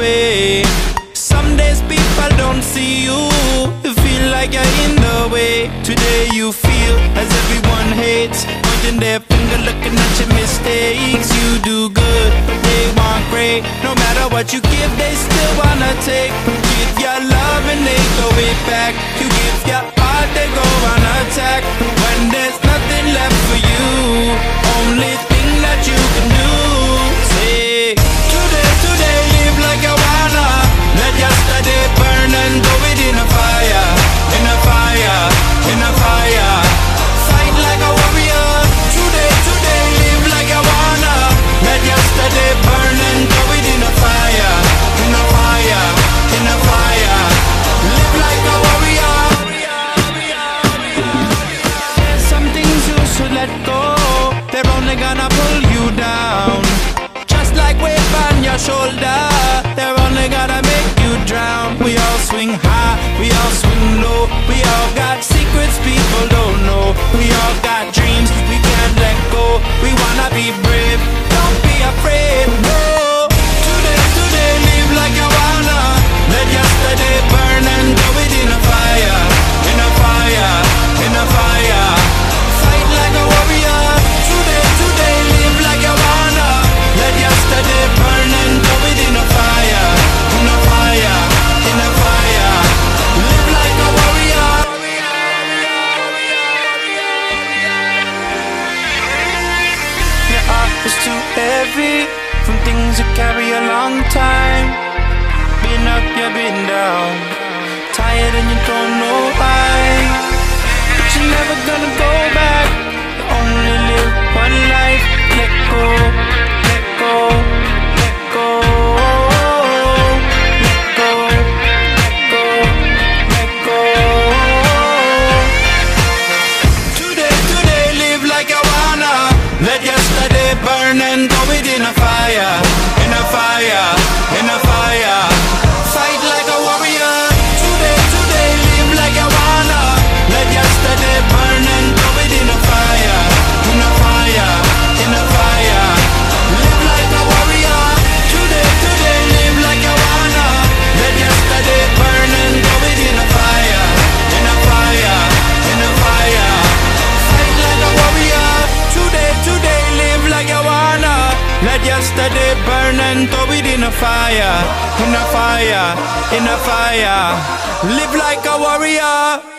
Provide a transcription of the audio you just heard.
way. Some days people don't see you, you feel like you're in the way. Today you feel as everyone hates, pointing their finger looking at your mistakes. You do good, they want great. No matter what you give, they still wanna take. Give your love and they throw it back. You give your heart, they go on attack. When there's nothing left for you, only thing that you can do, say today live like you wanna. Let yesterday burn and go it in a fire, in a fire, in a fire. Fight like a warrior. Today live like you wanna. Let yesterday burn and go it in a fire, in a fire, in a fire. Live like a warrior. There's some things you should let go, they're only gonna pull you down. Just like weight on your shoulder, they're only gonna make you drown. We all swing high, we all swing low. We all got secrets people don't know. We all got dreams we can't let go. We wanna be brave, don't be afraid, no. Today live like you wanna. Let yesterday burn and do it in a fire, in a fire, in a fire. Fight like a warrior. Today live like you wanna. Let yesterday burn and do it in a fire, in a fire, in a fire. Live like a warrior. Your heart is too heavy from things you carry a long time. Been up, you've been down, tired and you don't know why. But you're never gonna go back. You only live one life. Let go, let go, let go, let go, let go, let go. Today live like you wanna. Let yesterday burn and go it in a fire, in a fire, in a fire. Fight like a warrior. Today live like you wanna. Let yesterday burn and go it in a fire, in a fire, in a fire. Live like a warrior. Today live like you wanna. Let yesterday burn and go it in a fire, in a fire, in a fire. Fight like a warrior. Today live like you wanna. Let yesterday burn and throw it in a fire, in a fire, in a fire. Live like a warrior.